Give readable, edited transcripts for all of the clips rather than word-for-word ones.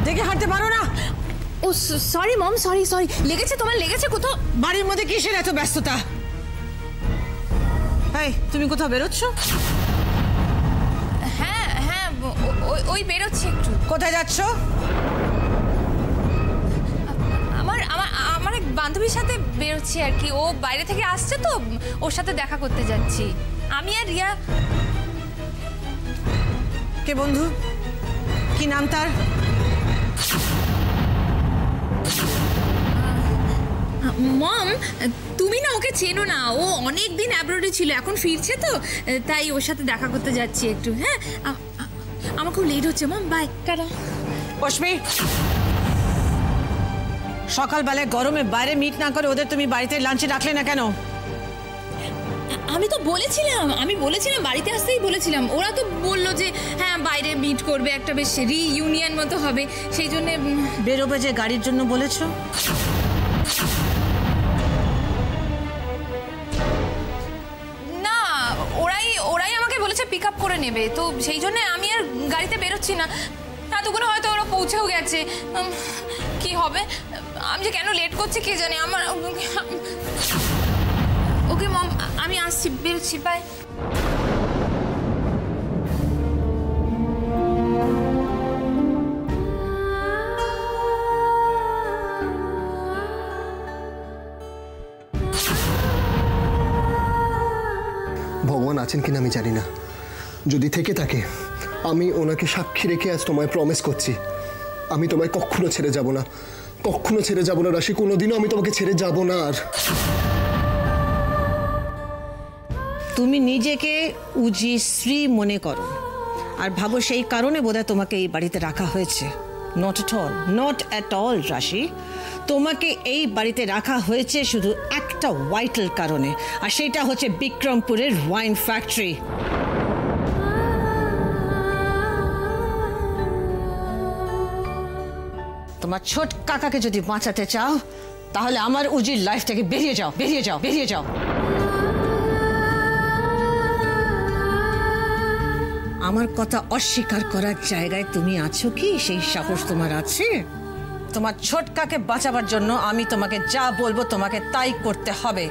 দেখে হাঁটতে পারো না? ও সরি মম, সরি সরি। লেগেছে? তোমার লেগেছে কোথাও? বাড়ির মধ্যে কিসের এত ব্যস্ততা? এই তুমি কোথাও বেরোচ্ছ? হ্যাঁ হ্যাঁ, ওই বেরোচ্ছি একটু। কোথায় যাচ্ছ? আমার আমার আমার এক বান্ধবীর সাথে বেরোচ্ছি আর কি। ও বাইরে থেকে আসছে তো, ওর সাথে দেখা করতে যাচ্ছি। আমি আর রিয়া। কে বন্ধু? কি নাম তার? মম, তুমি না ওকে চেনো না। ও অনেক দিন অ্যাব্রোডে ছিল, এখন ফিরছে তো, তাই ওর সাথে দেখা করতে যাচ্ছি একটু। হ্যাঁ, আমার খুব লেট হচ্ছে মম, বাই। টাটা। পশমি, সকালবেলায় গরমে বাইরে মিট না করে ওদের তুমি বাড়িতে লাঞ্চে ডাকলে না কেন? আমি তো বলেছিলাম, বাড়িতে আসতেই বলেছিলাম। ওরা তো বললো যে হ্যাঁ বাইরে মিট করবে, একটা বেশ রিইউনিয়ন মতো হবে, সেই জন্য। বেরোবে যে গাড়ির জন্য বলেছো? না, ওরাই আমাকে বলেছে পিক আপ করে নেবে, তো সেই জন্য আমি আর গাড়িতে বেরোচ্ছি না। এতক্ষণে হয়তো ওরা পৌঁছেও গেছে। কি হবে, আমি যে কেন লেট করছি কে জানে। আমার ওকে মম, আমি আসছি, বেরোচ্ছি, বাই। ভগবান আছেন কিনা আমি জানি না, যদি থেকে থাকে আমি ওনাকে সাক্ষী রেখে আজ তোমায় প্রমিস করছি, আমি তোমায় কখনো ছেড়ে যাব না, কখনো ছেড়ে যাব না রাশি, কোনোদিনও আমি তোমাকে ছেড়ে যাব না। আর তুমি নিজেকে উজি শ্রী মনে করো আর ভাবো সেই কারণে বোধহয় তোমাকে এই বাড়িতে রাখা হয়েছে। Not at all, not at all রাশি। তোমাকে এই বাড়িতে রাখা হয়েছে শুধু একটা ভাইটাল কারণে, আর সেটা হচ্ছে বিক্রমপুরের ওয়াইন ফ্যাক্টরি। তোমার ছোট কাকাকে যদি বাঁচাতে চাও তাহলে আমার উজির লাইফ থেকে বেরিয়ে যাও, বেরিয়ে যাও, বেরিয়ে যাও। আমার কথা অস্বীকার করার জায়গায় তুমি আছো কি? সেই সাহস তোমার আছে? তোমার ছোটকাকে বাঁচাবার জন্য আমি তোমাকে যা বলবো তোমাকে তাই করতে হবে।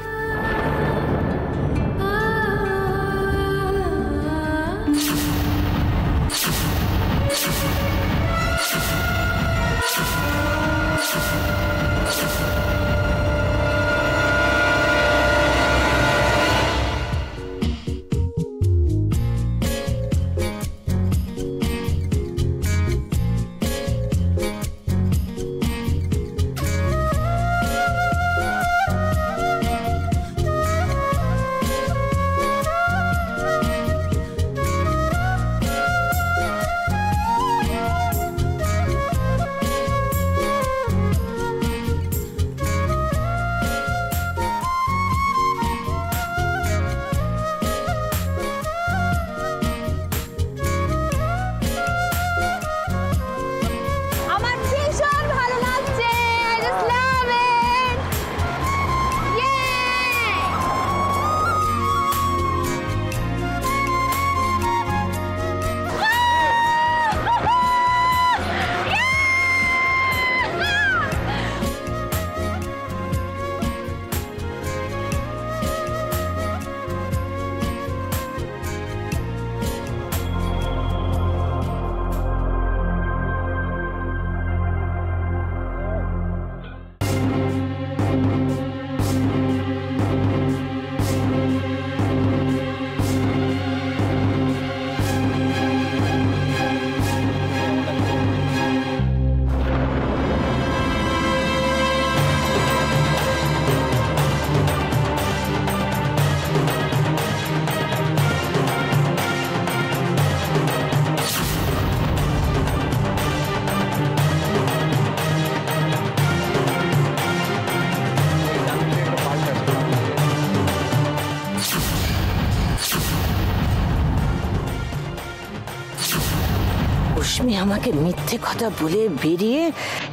রশ্মি আমাকে মিথ্যে কথা বলে বেরিয়ে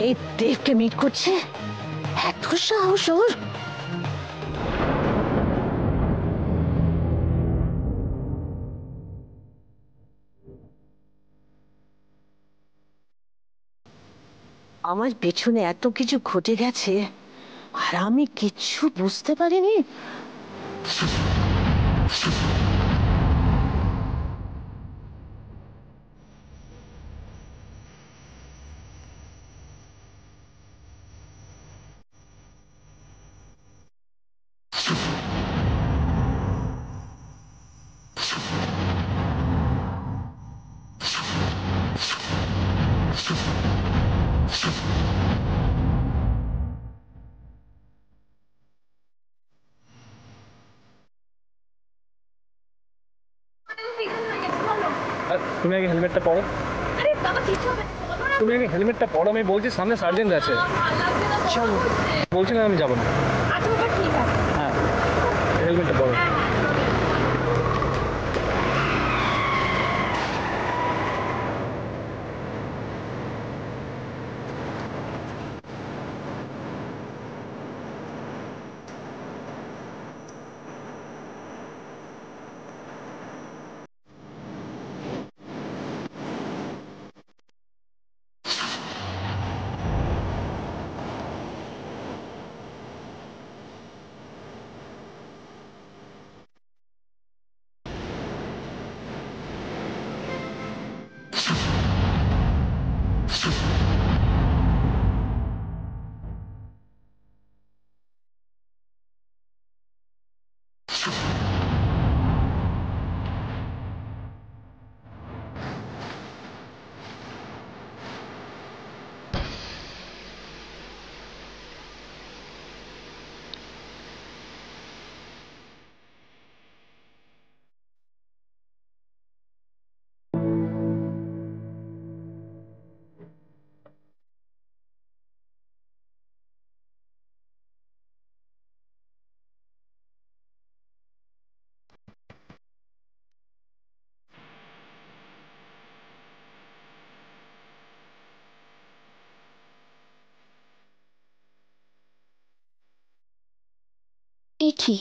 এই দেবকে মিট করছে, এত সাহস ওর! আমার পেছনে এত কিছু ঘটে গেছে আর আমি কিচ্ছু বুঝতে পারিনি। তুমি আগে হেলমেটটা পরো। তুমি আগে হেলমেটটা পরো, আমি বলছি সামনে সার্জেন্ট আছে। চলো বলছি না আমি যাবো না। ঠিক আছে। হ্যাঁ হেলমেটটা পরো। এ কি,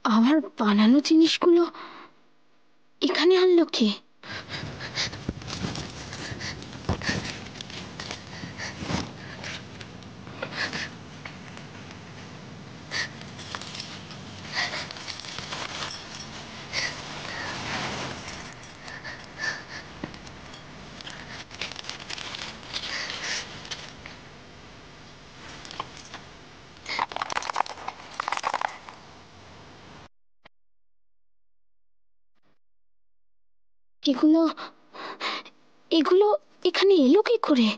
আমার বানানো জিনিসগুলো এখানে আনলো কে? এগুলো এগুলো এখানে এলো কি করে?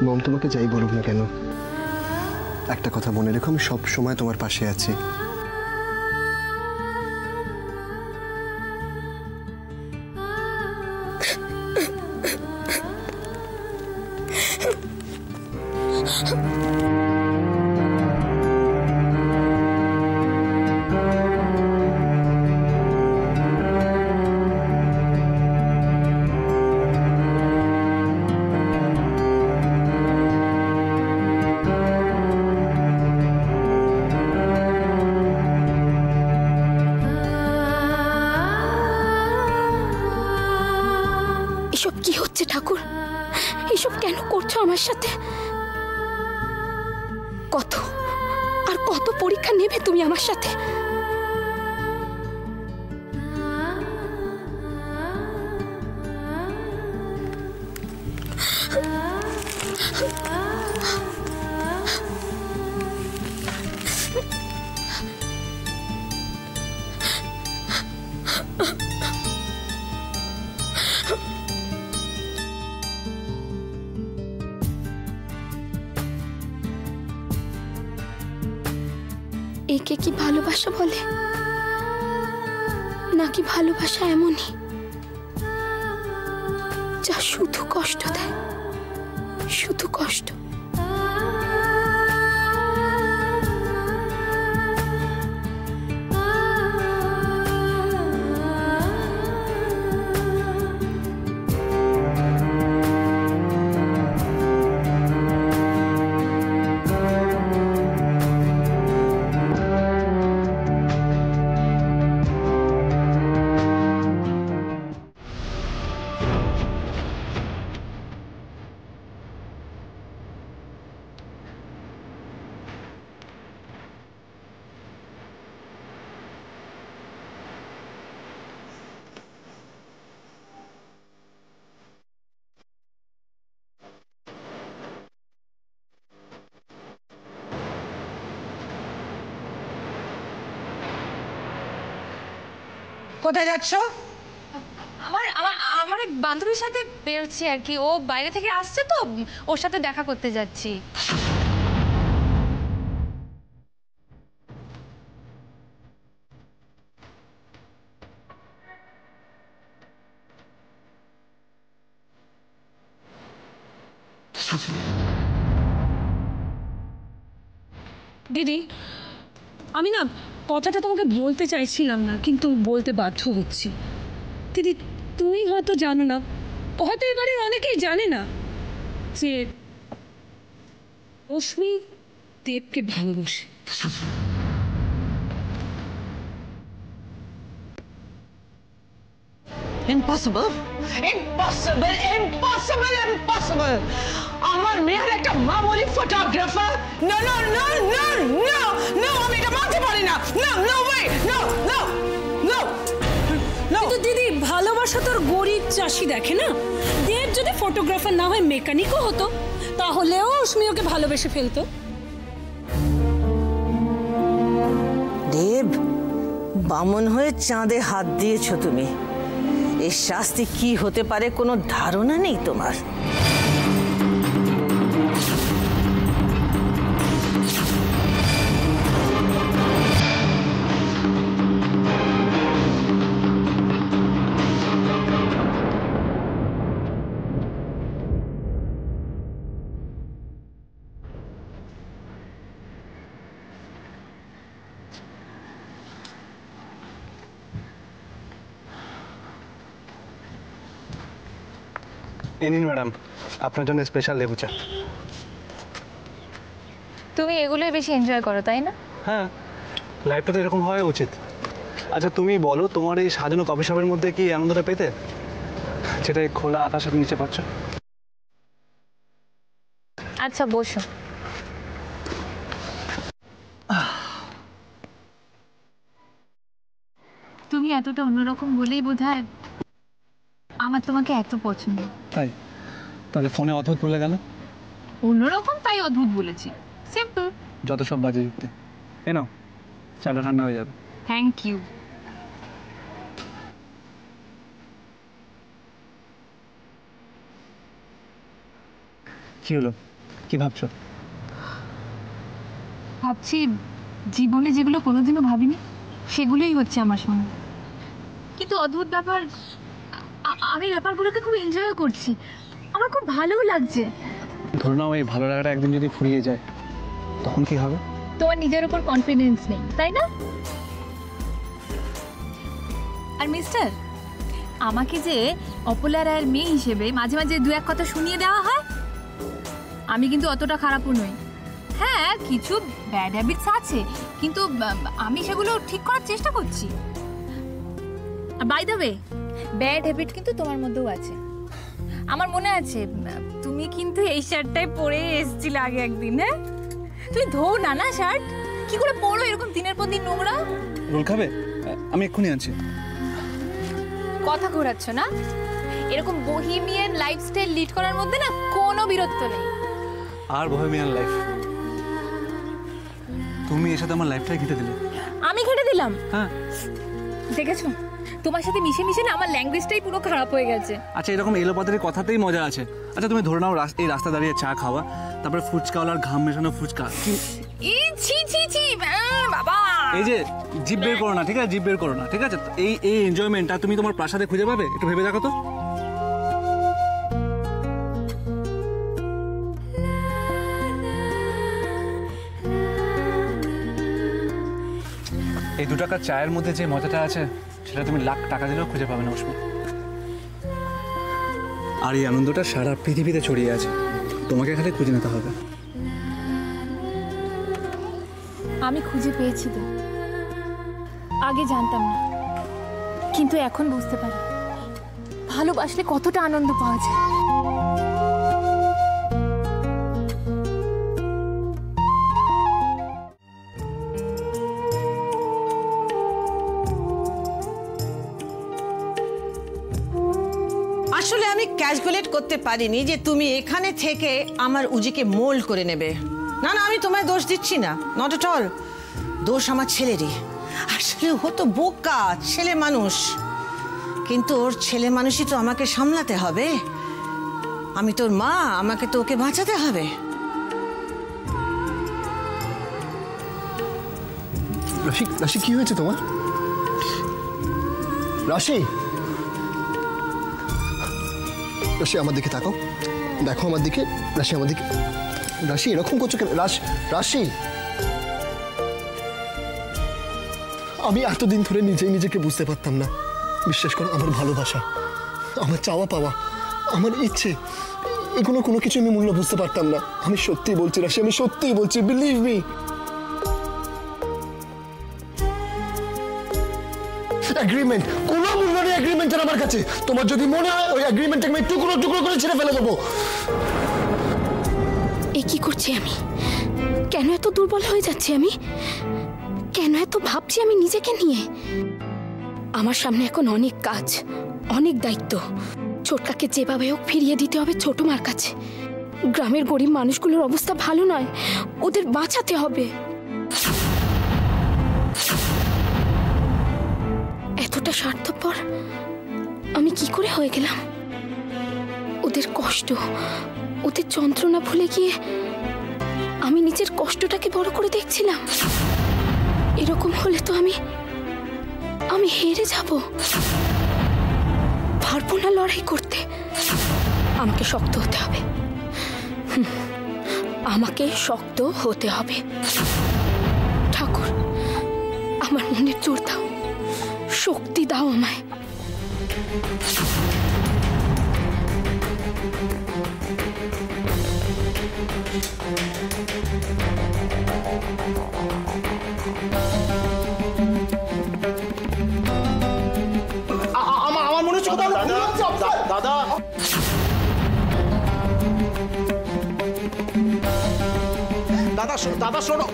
মম তোমাকে যাই বলুক না কেন, একটা কথা মনে রেখো, আমি সব সময় তোমার পাশে আছি। এসব কি হচ্ছে ঠাকুর? এসব কেন করছো আমার সাথে? কত আর কত পরীক্ষা নেবে তুমি আমার সাথে? একে কি ভালোবাসা বলে, নাকি ভালোবাসা এমনই যা শুধু কষ্ট দেয়, শুধু কষ্ট। কোথায় যাচ্ছ? আমার আমার আমার এক বান্ধবীর সাথে বেরোচ্ছি আর কি, ও বাইরে থেকে আসছে তো ওর সাথে দেখা করতে যাচ্ছি। দিদি, আমি না কথাটা তোমাকে বলতে চাইছিলাম না, কিন্তু বলতে বাধ্য হচ্ছি। দিদি, তুমি হয়তো জানো না, হয়তো এবারে অনেকেই জানে না যে রশ্মি দেবকে ভালোবাসে। Impossible, impossible, impossible, impossible. আমার মেয়ের একটা মামুলি photographer, no no no no no no, আমি এটা মানতে পারি না। No no way, no no no no. কিন্তু দিদি, ভালোবাসা তোর গরিব চাষি দেখে না। দেব যদি ফটোগ্রাফার না হয় মেকানিকও হতো, তাহলেও রশ্মি ওকে ভালোবেসে ফেলতো। দেব, বামন হয়ে চাঁদে হাত দিয়েছো তুমি। এর শাস্তি কি হতে পারে কোনো ধারণা নেই তোমার। এই নিন ম্যাডাম, আপনার জন্য স্পেশাল লেবু চা। তুমি এগুলোই বেশি এনজয় করো তাই না? হ্যাঁ, লাইফটা তো এরকম হওয়া উচিত। আচ্ছা তুমি বলো, তোমার এই সাজানো কফি শপের মধ্যে কি আনন্দটা পেতে, যেটা এই খোলা আকাশের নিচে পাচ্ছ? আচ্ছা বসো। তুমি এতটা অন্যরকম বলেই বোধহয় আমার তোমাকে এত পছন্দ। তাই? তাহলে ফোনে অদ্ভুত বলে গেল? অন্যরকম তাই অদ্ভুত বলেছি, সিম্পল। যত সব বাজে যুক্তি। এ নাও, চাটা ঠান্ডা হয়ে যাবে। Thank you. কি হলো, কি ভাবছো? ভাবছি জীবনে যেগুলো কোনোদিনও ভাবিনি সেগুলোই হচ্ছে আমার সঙ্গে। কিন্তু অদ্ভুত ব্যাপার, আমি ব্যাপারগুলোকে খুব এনজয় করছি, আমার খুব ভালোও লাগছে। ধরে নাও এই ভালো লাগাটা একদিন যদি ফুরিয়ে যায়, তখন কি হবে? তোমার নিজের উপর কনফিডেন্স নেই তাই না? আর মিস্টার, আমাকে যে অপলা রায়ের মেয়ে হিসেবে মাঝে মাঝে দু এক কথা শুনিয়ে দেওয়া হয়, আমি কিন্তু অতটা খারাপও নই। হ্যাঁ, কিছু ব্যাড হ্যাবিটস আছে, কিন্তু আমি সেগুলো ঠিক করার চেষ্টা করছি। By the way, bad habit কিন্তু তোমার মধ্যেও আছে। আমার মনে আছে তুমি কিন্তু এই শার্টটাই পরে এসেছিলে আগে একদিন। হ্যাঁ, তুমি ধোও না না শার্ট, কি করে পরো এরকম দিনের পর দিন নোংরা? রোল খাবে? আমি এক্ষুনি আনছি। কথা ঘোরাচ্ছ না? এরকম বোহেমিয়ান লাইফস্টাইল লিড করার মধ্যে না কোনো বিরক্ত নেই। আর বোহেমিয়ান লাইফ? তুমি এর সাথে আমার লাইফটাই ঘেঁটে দিলে। আমি ঘেঁটে দিলাম? হ্যাঁ। দেখেছো, তোমার সাথে মিশে মিশে না আমার ল্যাঙ্গুয়েজটাই পুরো খারাপ হয়ে গেছে। আচ্ছা, এরকম এলোপাতারি কথাতেই মজা আছে। আচ্ছা তুমি ধরে নাও এই রাস্তা দাঁড়িয়ে চা খাওয়া, তারপরে ফুচকাওয়ালার ঘাম মেশানো ফুচকা। ই ছি ছি ছি, বাবা এই যে জিভ বের করো না, ঠিক আছে? জিভ বের করো না, ঠিক আছে? এই এই এনজয়মেন্টটা তুমি তোমার প্রাসাদে খুঁজে পাবে? একটু ভেবে দেখো তো। এই 2 টাকার চায়ের মধ্যে যে মজাটা আছে সেটা তুমি লাখ টাকা দিলেও খুঁজে পাবে না উষ্মি। আর এই আনন্দটা সারা পৃথিবীতে ছড়িয়ে আছে, তোমাকে খালি খুঁজে নিতে হবে। আমি খুঁজে পেয়েছি তো, আগে জানতাম না, কিন্তু এখন বুঝতে পারি ভালোবাসলে কতটা আনন্দ পাওয়া যায়। আসলে আমি ক্যালকুলেট করতে পারিনি যে তুমি এখানে থেকে আমার উজিকে মোল্ড করে নেবে। না না, আমি তোমায় দোষ দিচ্ছি না, নট এট অল। দোষ আমার ছেলেরই। আসলে ও তো বোকা ছেলে মানুষ, কিন্তু ওর ছেলে মানুষই তো আমাকে সামলাতে হবে। আমি তোর মা, আমাকে তো ওকে বাঁচাতে হবে। রাশি, রাশি কি হয়েছে তোমার? রাশি, রাশি আমার দিকে তাকাও, দেখো আমার দিকে। রাশি আমার দিকে। রাশি এরকম করছো কেন? রাশি, আমি এতদিন ধরে নিজেই নিজেকে বুঝতে পারতাম না। বিশ্বাস করো, আমার ভালোবাসা, আমার চাওয়া পাওয়া, আমার ইচ্ছে, এগুলো কোনো কিছু আমি মূল্য বুঝতে পারতাম না। আমি সত্যি বলছি রাশি, আমি সত্যিই বলছি, বিলিভ মি। এগ্রিমেন্ট, কোনো মূল্য নেই এগ্রিমেন্টের আমার কাছে। তোমার যদি মনে হয় ওই এগ্রিমেন্টটাকে আমি টুকরো টুকরো করে ছেড়ে ফেলে দেবো। এ কি করছি আমি? কেন এত দুর্বল হয়ে যাচ্ছি আমি? কেন এত ভাবছি আমি নিজেকে নিয়ে? আমার সামনে এখন অনেক কাজ, অনেক দায়িত্ব। ছোটকাকে যেভাবে হোক ফিরিয়ে দিতে হবে ছোট মার কাছে। গ্রামের গরিব মানুষগুলোর অবস্থা ভালো নয়, ওদের বাঁচাতে হবে। এতটা স্বার্থপর আমি কি করে হয়ে গেলাম? ওদের কষ্ট, ওদের যন্ত্রণা ভুলে গিয়ে আমি নিজের কষ্টটাকে বড় করে দেখছিলাম। এরকম হলে তো আমি হেরে যাব, পারবো না লড়াই করতে। আমাকে শক্ত হতে হবে, আমাকে শক্ত হতে হবে। ঠাকুর, আমার মনের জোর দাও, শক্তি দাও আমায়। আমার মনে হচ্ছে কোথাও দাদা। দাদা শোনো।